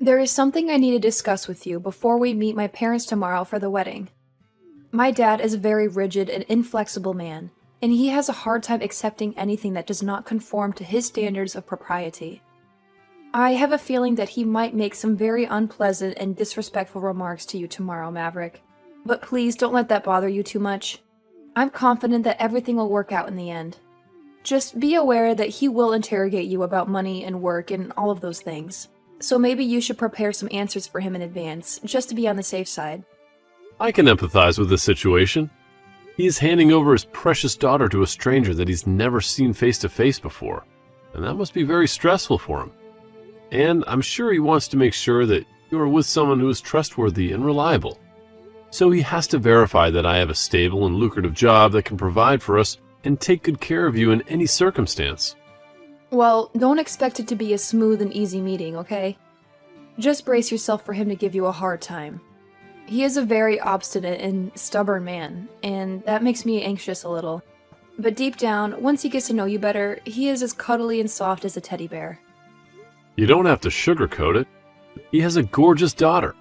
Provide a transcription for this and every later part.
There is something I need to discuss with you before we meet my parents tomorrow for the wedding. My dad is a very rigid and inflexible man, and he has a hard time accepting anything that does not conform to his standards of propriety. I have a feeling that he might make some very unpleasant and disrespectful remarks to you tomorrow, Maverick. But please don't let that bother you too much. I'm confident that everything will work out in the end. Just be aware that he will interrogate you about money and work and all of those things. So maybe you should prepare some answers for him in advance, just to be on the safe side. I can empathize with this situation. He is handing over his precious daughter to a stranger that he's never seen face to face before, and that must be very stressful for him. And I'm sure he wants to make sure that you are with someone who is trustworthy and reliable. So he has to verify that I have a stable and lucrative job that can provide for us and take good care of you in any circumstance. Well, don't expect it to be a smooth and easy meeting, okay? Just brace yourself for him to give you a hard time. He is a very obstinate and stubborn man, and that makes me anxious a little. But deep down, once he gets to know you better, he is as cuddly and soft as a teddy bear. You don't have to sugarcoat it. He has a gorgeous daughter,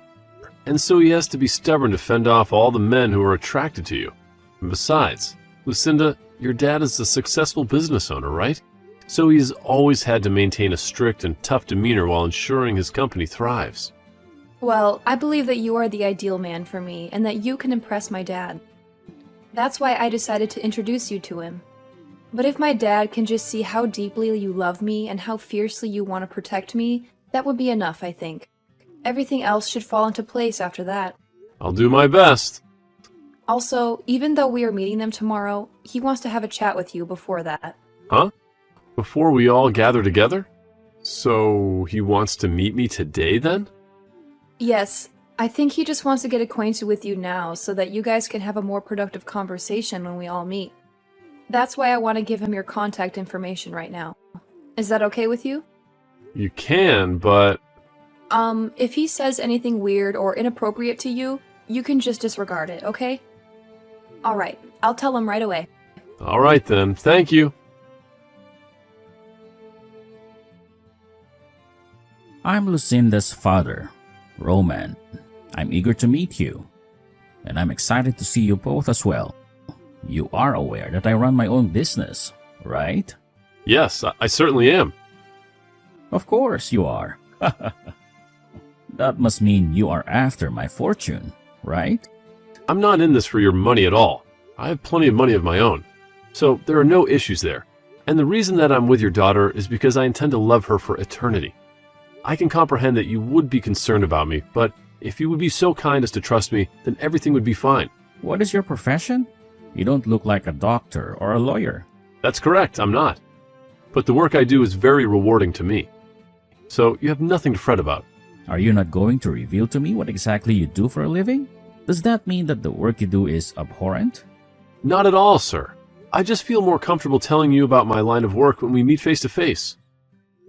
and so he has to be stubborn to fend off all the men who are attracted to you. And besides, Lucinda, your dad is a successful business owner, right? So he's always had to maintain a strict and tough demeanor while ensuring his company thrives. Well, I believe that you are the ideal man for me, and that you can impress my dad. That's why I decided to introduce you to him. But if my dad can just see how deeply you love me and how fiercely you want to protect me, that would be enough, I think. Everything else should fall into place after that. I'll do my best. Also, even though we are meeting them tomorrow, he wants to have a chat with you before that. Huh? Before we all gather together? So he wants to meet me today then? Yes, I think he just wants to get acquainted with you now so that you guys can have a more productive conversation when we all meet. That's why I want to give him your contact information right now. Is that okay with you? You can, but... If he says anything weird or inappropriate to you, you can just disregard it, okay? Alright, I'll tell him right away. Alright then, thank you. I'm Lucinda's father, Roman. I'm eager to meet you, and I'm excited to see you both as well. You are aware that I run my own business, right? Yes, I certainly am. Of course you are. That must mean you are after my fortune, right? I'm not in this for your money at all. I have plenty of money of my own, so there are no issues there. And the reason that I'm with your daughter is because I intend to love her for eternity. I can comprehend that you would be concerned about me, but if you would be so kind as to trust me, then everything would be fine. What is your profession? You don't look like a doctor or a lawyer. That's correct, I'm not. But the work I do is very rewarding to me. So you have nothing to fret about. Are you not going to reveal to me what exactly you do for a living? Does that mean that the work you do is abhorrent? Not at all, sir. I just feel more comfortable telling you about my line of work when we meet face to face.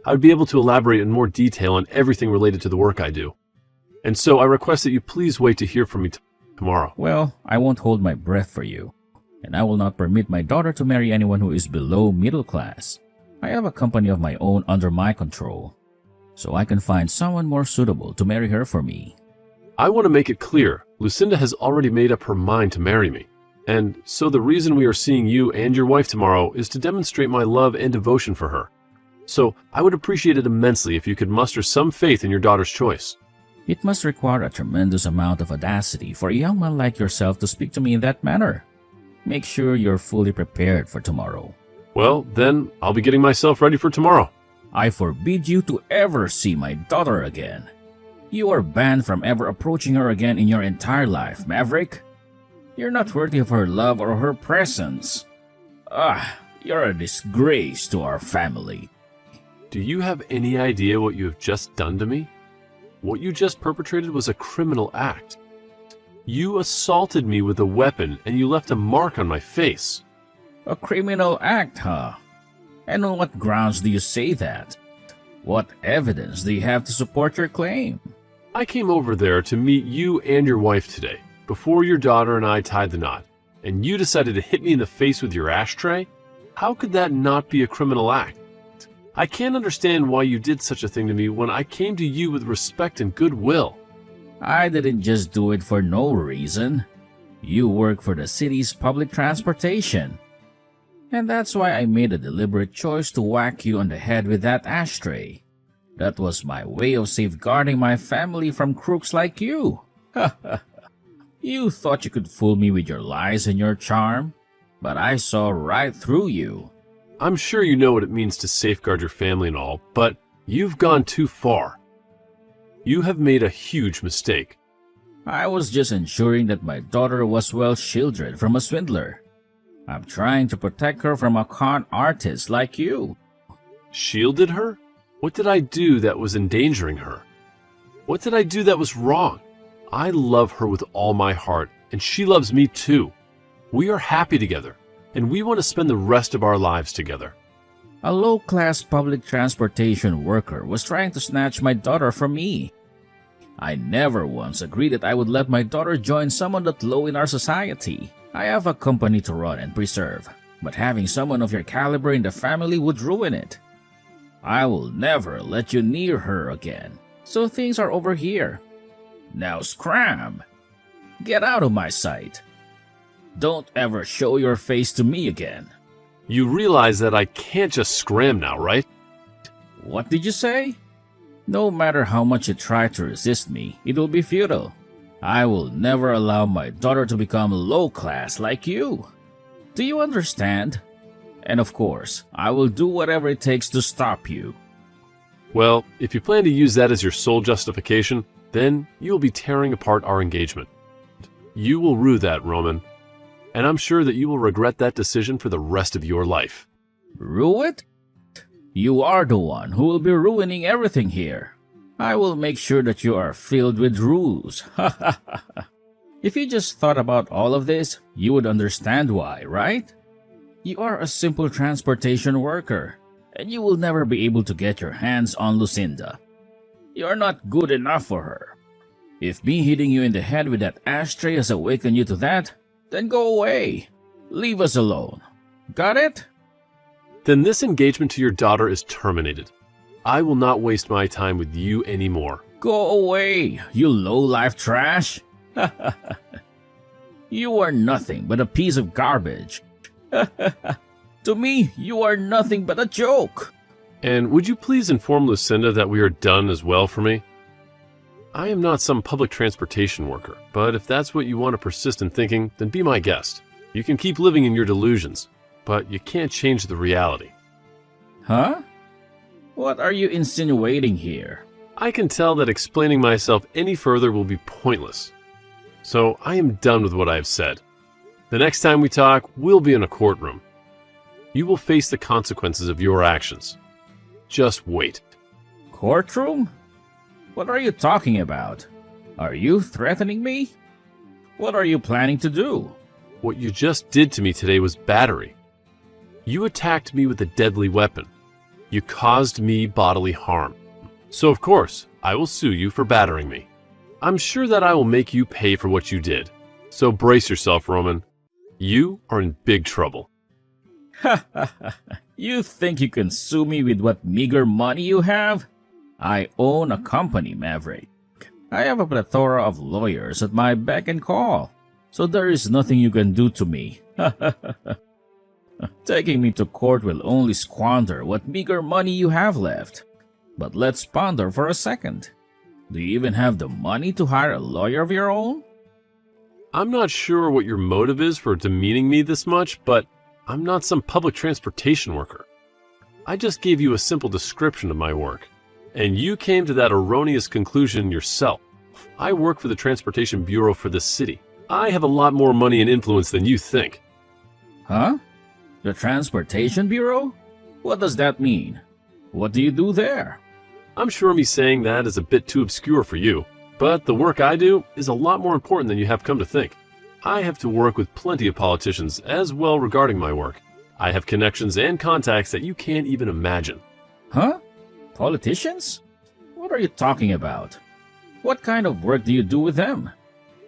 I would be able to elaborate in more detail on everything related to the work I do. And so I request that you please wait to hear from me tomorrow. Well, I won't hold my breath for you, and I will not permit my daughter to marry anyone who is below middle class. I have a company of my own under my control, so I can find someone more suitable to marry her for me. I want to make it clear, Lucinda has already made up her mind to marry me. And so the reason we are seeing you and your wife tomorrow is to demonstrate my love and devotion for her. So I would appreciate it immensely if you could muster some faith in your daughter's choice. It must require a tremendous amount of audacity for a young man like yourself to speak to me in that manner. Make sure you're fully prepared for tomorrow. Well, then I'll be getting myself ready for tomorrow. I forbid you to ever see my daughter again. You are banned from ever approaching her again in your entire life, Maverick. You're not worthy of her love or her presence. You're a disgrace to our family. Do you have any idea what you have just done to me? What you just perpetrated was a criminal act. You assaulted me with a weapon and you left a mark on my face. A criminal act, huh? And on what grounds do you say that? What evidence do you have to support your claim? I came over there to meet you and your wife today, before your daughter and I tied the knot, and you decided to hit me in the face with your ashtray? How could that not be a criminal act? I can't understand why you did such a thing to me when I came to you with respect and goodwill. I didn't just do it for no reason. You work for the city's public transportation. And that's why I made a deliberate choice to whack you on the head with that ashtray. That was my way of safeguarding my family from crooks like you. You thought you could fool me with your lies and your charm, but I saw right through you. I'm sure you know what it means to safeguard your family and all, but you've gone too far. You have made a huge mistake. I was just ensuring that my daughter was well shielded from a swindler. I'm trying to protect her from a con artist like you. Shielded her? What did I do that was endangering her? What did I do that was wrong? I love her with all my heart, and she loves me too. We are happy together, and we want to spend the rest of our lives together. A low-class public transportation worker was trying to snatch my daughter from me. I never once agreed that I would let my daughter join someone that low in our society. I have a company to run and preserve, but having someone of your caliber in the family would ruin it. I will never let you near her again, so things are over here. Now scram! Get out of my sight. Don't ever show your face to me again. You realize that I can't just scram now, right? What did you say? No matter how much you try to resist me, it will be futile. I will never allow my daughter to become low class like you. Do you understand? And of course, I will do whatever it takes to stop you. Well, if you plan to use that as your sole justification, then you will be tearing apart our engagement. You will rue that, Roman. And I'm sure that you will regret that decision for the rest of your life. Rue it? You are the one who will be ruining everything here. I will make sure that you are filled with ruse. If you just thought about all of this, you would understand why, right? You are a simple transportation worker, and you will never be able to get your hands on Lucinda. You are not good enough for her. If me hitting you in the head with that ashtray has awakened you to that, then go away. Leave us alone. Got it? Then this engagement to your daughter is terminated. I will not waste my time with you anymore. Go away, you low-life trash. You are nothing but a piece of garbage. To me, you are nothing but a joke. And would you please inform Lucinda that we are done as well for me? I am not some public transportation worker, but if that's what you want to persist in thinking, then be my guest. You can keep living in your delusions, but you can't change the reality. Huh? What are you insinuating here? I can tell that explaining myself any further will be pointless. So I am done with what I have said. The next time we talk, we'll be in a courtroom. You will face the consequences of your actions. Just wait. Courtroom? What are you talking about? Are you threatening me? What are you planning to do? What you just did to me today was battery. You attacked me with a deadly weapon. You caused me bodily harm. So of course, I will sue you for battering me. I'm sure that I will make you pay for what you did. So brace yourself, Roman. You are in big trouble. You think you can sue me with what meager money you have? I own a company, Maverick. I have a plethora of lawyers at my beck and call, so there is nothing you can do to me. Taking me to court will only squander what meager money you have left. But let's ponder for a second. Do you even have the money to hire a lawyer of your own? I'm not sure what your motive is for demeaning me this much, but I'm not some public transportation worker. I just gave you a simple description of my work, and you came to that erroneous conclusion yourself. I work for the Transportation Bureau for this city. I have a lot more money and influence than you think. Huh? The Transportation Bureau? What does that mean? What do you do there? I'm sure me saying that is a bit too obscure for you, but the work I do is a lot more important than you have come to think. I have to work with plenty of politicians as well regarding my work. I have connections and contacts that you can't even imagine. Huh? Politicians? What are you talking about? What kind of work do you do with them?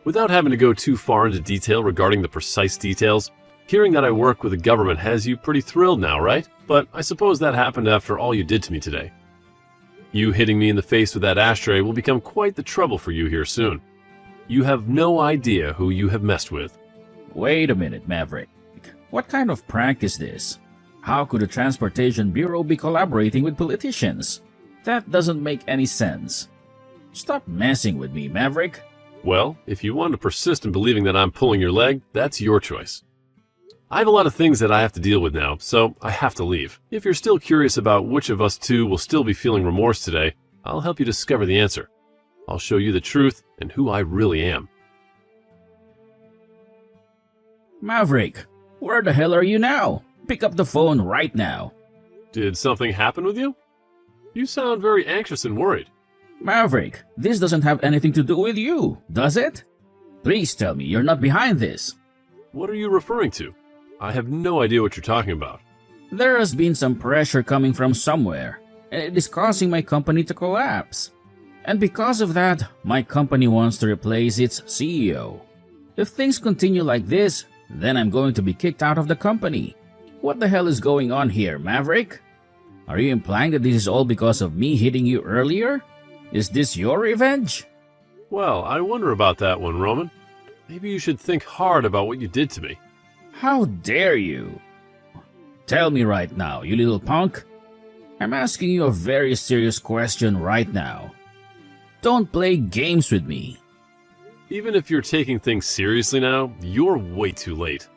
Without having to go too far into detail regarding the precise details, Hearing that I work with the government has you pretty thrilled now, right? But I suppose that happened after all you did to me today. You hitting me in the face with that ashtray will become quite the trouble for you here soon. You have no idea who you have messed with. Wait a minute, Maverick. What kind of prank is this? How could the Transportation Bureau be collaborating with politicians? That doesn't make any sense. Stop messing with me, Maverick. Well, if you want to persist in believing that I'm pulling your leg, that's your choice. I have a lot of things that I have to deal with now, so I have to leave. If you're still curious about which of us two will still be feeling remorse today, I'll help you discover the answer. I'll show you the truth and who I really am. Maverick, where the hell are you now? Pick up the phone right now. Did something happen with you? You sound very anxious and worried. Maverick, this doesn't have anything to do with you, does it? Please tell me you're not behind this. What are you referring to? I have no idea what you're talking about. There has been some pressure coming from somewhere, and it is causing my company to collapse. And because of that, my company wants to replace its CEO. If things continue like this, then I'm going to be kicked out of the company. What the hell is going on here, Maverick? Are you implying that this is all because of me hitting you earlier? Is this your revenge? Well, I wonder about that one, Roman. Maybe you should think hard about what you did to me. How dare you? Tell me right now, you little punk. I'm asking you a very serious question right now. Don't play games with me. Even if you're taking things seriously now, you're way too late.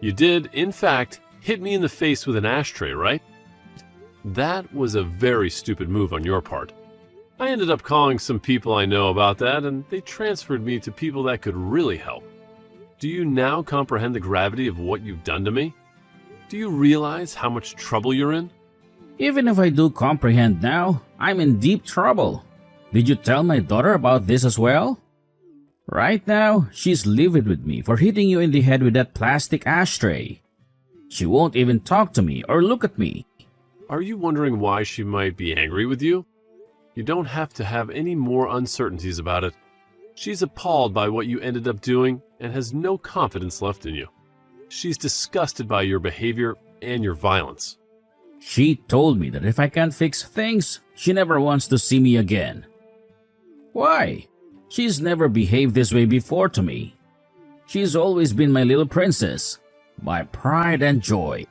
You did, in fact, hit me in the face with an ashtray, right? That was a very stupid move on your part. I ended up calling some people I know about that, and they transferred me to people that could really help. Do you now comprehend the gravity of what you've done to me? Do you realize how much trouble you're in? Even if I do comprehend now, I'm in deep trouble. Did you tell my daughter about this as well? Right now, she's livid with me for hitting you in the head with that plastic ashtray. She won't even talk to me or look at me. Are you wondering why she might be angry with you? You don't have to have any more uncertainties about it. She's appalled by what you ended up doing and has no confidence left in you. She's disgusted by your behavior and your violence. She told me that if I can't fix things, she never wants to see me again. Why? She's never behaved this way before to me. She's always been my little princess, my pride and joy.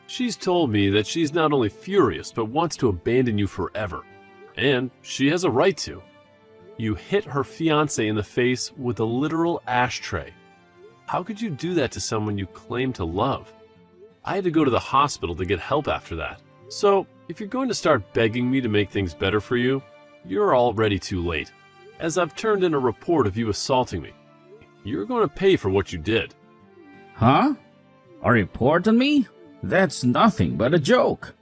She's told me that she's not only furious but wants to abandon you forever. And she has a right to. You hit her fiancé in the face with a literal ashtray. How could you do that to someone you claim to love? I had to go to the hospital to get help after that. So, if you're going to start begging me to make things better for you, you're already too late, as I've turned in a report of you assaulting me. You're going to pay for what you did. Huh? A report on me? That's nothing but a joke.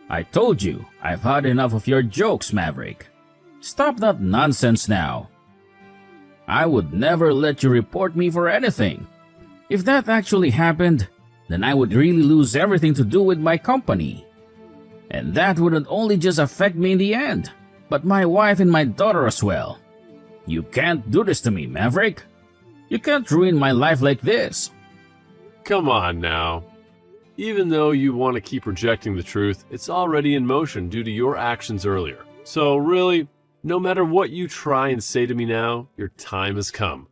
I told you, I've had enough of your jokes, Maverick. Stop that nonsense now. I would never let you report me for anything. If that actually happened, then I would really lose everything to do with my company. And that wouldn't only just affect me in the end, but my wife and my daughter as well. You can't do this to me, Maverick. You can't ruin my life like this. Come on now. Even though you want to keep rejecting the truth, it's already in motion due to your actions earlier. So really, no matter what you try and say to me now, your time has come.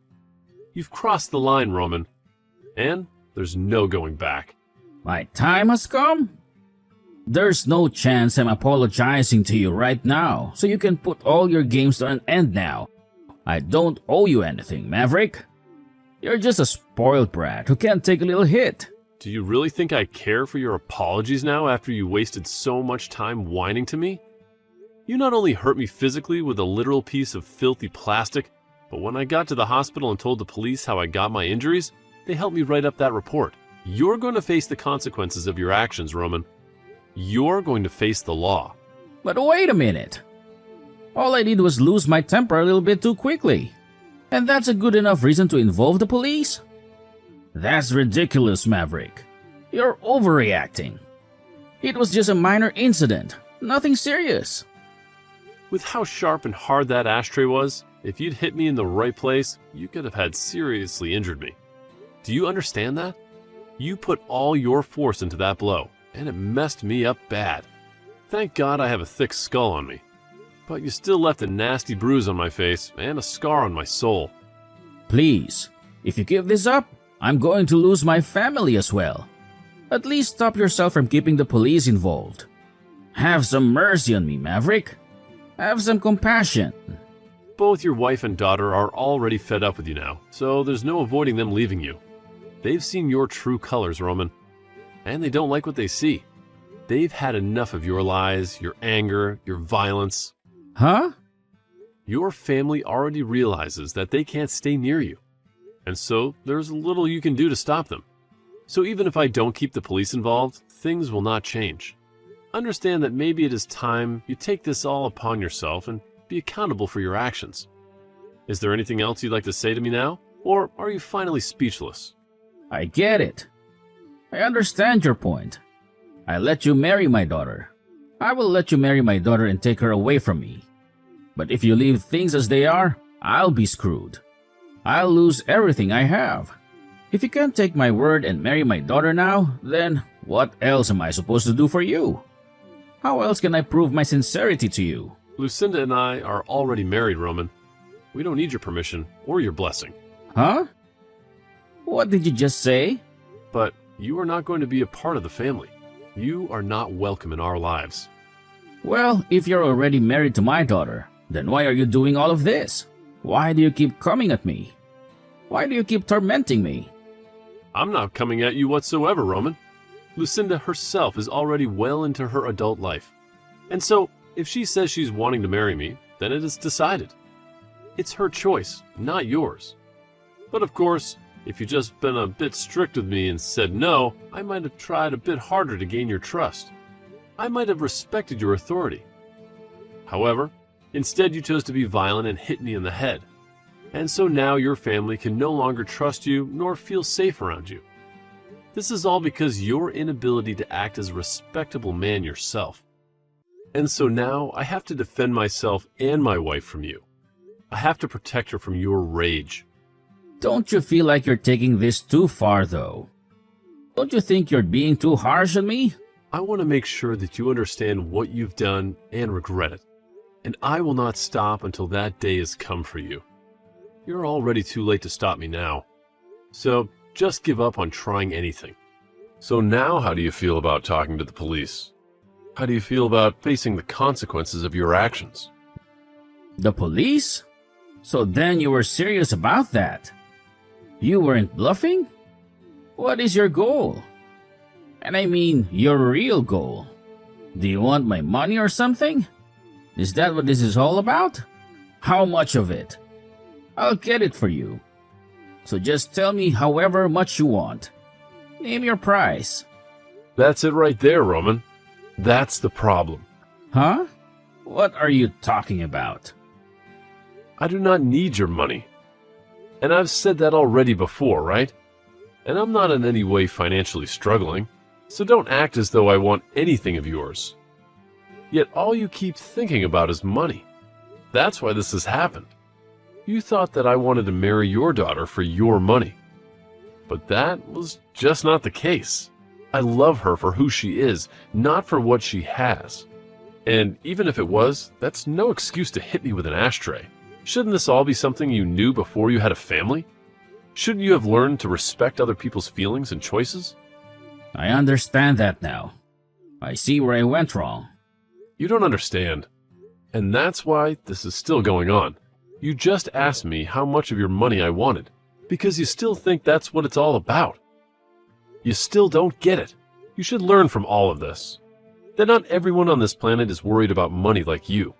You've crossed the line, Roman, and there's no going back. My time has come? There's no chance I'm apologizing to you right now, so you can put all your games to an end now. I don't owe you anything, Maverick. You're just a spoiled brat who can't take a little hit. Do you really think I care for your apologies now after you wasted so much time whining to me? You not only hurt me physically with a literal piece of filthy plastic, but when I got to the hospital and told the police how I got my injuries, they helped me write up that report. You're going to face the consequences of your actions, Roman. You're going to face the law. But wait a minute. All I did was lose my temper a little bit too quickly. And that's a good enough reason to involve the police? That's ridiculous, Maverick. You're overreacting. It was just a minor incident, nothing serious. With how sharp and hard that ashtray was, if you'd hit me in the right place, you could have had seriously injured me. Do you understand that? You put all your force into that blow, and it messed me up bad. Thank God I have a thick skull on me. But you still left a nasty bruise on my face and a scar on my soul. Please, if you give this up, I'm going to lose my family as well. At least stop yourself from keeping the police involved. Have some mercy on me, Maverick. Have some compassion. Both your wife and daughter are already fed up with you now, so there's no avoiding them leaving you. They've seen your true colors, Roman, and they don't like what they see. They've had enough of your lies, your anger, your violence. Huh? Your family already realizes that they can't stay near you, and so there's little you can do to stop them. So even if I don't keep the police involved, things will not change. Understand that maybe it is time you take this all upon yourself and be accountable for your actions. Is there anything else you'd like to say to me now, or are you finally speechless? I get it. I understand your point. I let you marry my daughter. I will let you marry my daughter and take her away from me. But if you leave things as they are, I'll be screwed. I'll lose everything I have. If you can't take my word and marry my daughter now, then what else am I supposed to do for you? How else can I prove my sincerity to you? Lucinda and I are already married, Roman. We don't need your permission or your blessing. Huh? What did you just say? But you are not going to be a part of the family. You are not welcome in our lives. Well, if you're already married to my daughter, then why are you doing all of this? Why do you keep coming at me? Why do you keep tormenting me? I'm not coming at you whatsoever, Roman. Lucinda herself is already well into her adult life. And so, if she says she's wanting to marry me, then it is decided. It's her choice, not yours. But of course, if you'd just been a bit strict with me and said no, I might have tried a bit harder to gain your trust. I might have respected your authority. However, instead you chose to be violent and hit me in the head. And so now your family can no longer trust you nor feel safe around you. This is all because your inability to act as a respectable man yourself. And so now I have to defend myself and my wife from you. I have to protect her from your rage. Don't you feel like you're taking this too far, though? Don't you think you're being too harsh on me? I want to make sure that you understand what you've done and regret it. And I will not stop until that day has come for you. You're already too late to stop me now. So just give up on trying anything. So now how do you feel about talking to the police? How do you feel about facing the consequences of your actions? The police? So then you were serious about that? You weren't bluffing? What is your goal? And I mean, your real goal. Do you want my money or something? Is that what this is all about? How much of it? I'll get it for you. So just tell me however much you want. Name your price. That's it right there, Roman. That's the problem. Huh? What are you talking about? I do not need your money. And I've said that already before, right? And I'm not in any way financially struggling, so don't act as though I want anything of yours. Yet all you keep thinking about is money. That's why this has happened. You thought that I wanted to marry your daughter for your money. But that was just not the case. I love her for who she is, not for what she has. And even if it was, that's no excuse to hit me with an ashtray. Shouldn't this all be something you knew before you had a family? Shouldn't you have learned to respect other people's feelings and choices? I understand that now. I see where I went wrong. You don't understand. And that's why this is still going on. You just asked me how much of your money I wanted, because you still think that's what it's all about. You still don't get it. You should learn from all of this. That not everyone on this planet is worried about money like you.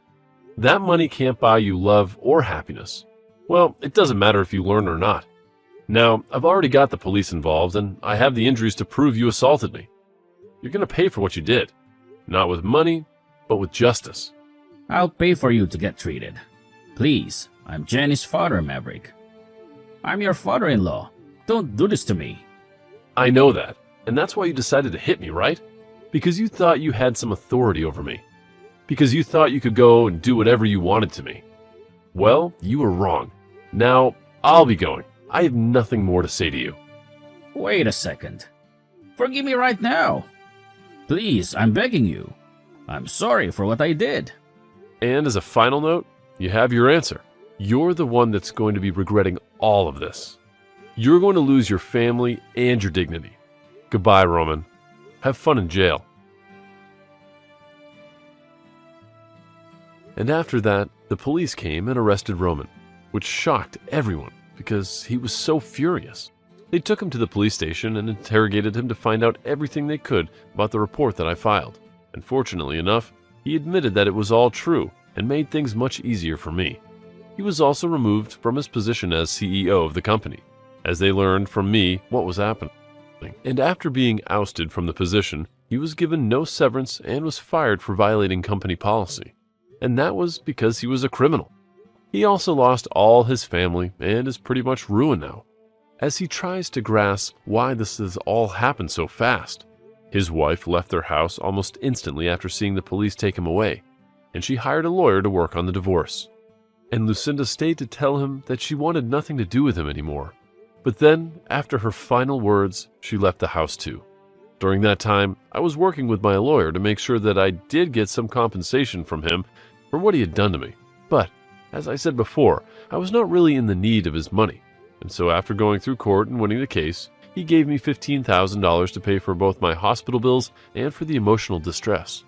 That money can't buy you love or happiness. Well, it doesn't matter if you learn or not. Now, I've already got the police involved, and I have the injuries to prove you assaulted me. You're going to pay for what you did. Not with money, but with justice. I'll pay for you to get treated. Please, I'm Jenny's father, Maverick. I'm your father-in-law. Don't do this to me. I know that, and that's why you decided to hit me, right? Because you thought you had some authority over me. Because you thought you could go and do whatever you wanted to me. Well, you were wrong. Now, I'll be going. I have nothing more to say to you. Wait a second. Forgive me right now. Please, I'm begging you. I'm sorry for what I did. And as a final note, you have your answer. You're the one that's going to be regretting all of this. You're going to lose your family and your dignity. Goodbye, Roman. Have fun in jail. And after that, the police came and arrested Roman, which shocked everyone because he was so furious. They took him to the police station and interrogated him to find out everything they could about the report that I filed. And fortunately enough, he admitted that it was all true and made things much easier for me. He was also removed from his position as CEO of the company, as they learned from me what was happening. And after being ousted from the position, he was given no severance and was fired for violating company policy. And that was because he was a criminal. He also lost all his family and is pretty much ruined now, as he tries to grasp why this has all happened so fast. His wife left their house almost instantly after seeing the police take him away, and she hired a lawyer to work on the divorce. And Lucinda stayed to tell him that she wanted nothing to do with him anymore. But then, after her final words, she left the house too. During that time, I was working with my lawyer to make sure that I did get some compensation from him for what he had done to me. But, as I said before, I was not really in the need of his money. And so after going through court and winning the case, he gave me $15,000 to pay for both my hospital bills and for the emotional distress.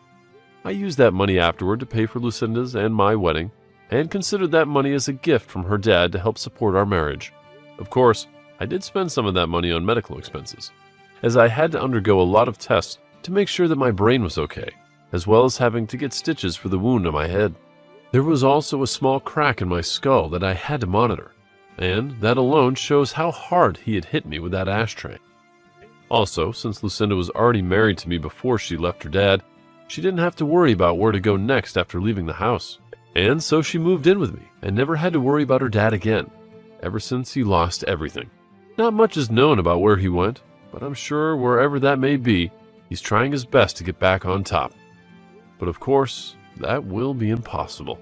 I used that money afterward to pay for Lucinda's and my wedding, and considered that money as a gift from her dad to help support our marriage. Of course, I did spend some of that money on medical expenses, as I had to undergo a lot of tests to make sure that my brain was okay, as well as having to get stitches for the wound on my head. There was also a small crack in my skull that I had to monitor, and that alone shows how hard he had hit me with that ashtray. Also, since Lucinda was already married to me before she left her dad, she didn't have to worry about where to go next after leaving the house. And so she moved in with me and never had to worry about her dad again, ever since he lost everything. Not much is known about where he went, but I'm sure wherever that may be, he's trying his best to get back on top. But of course, that will be impossible.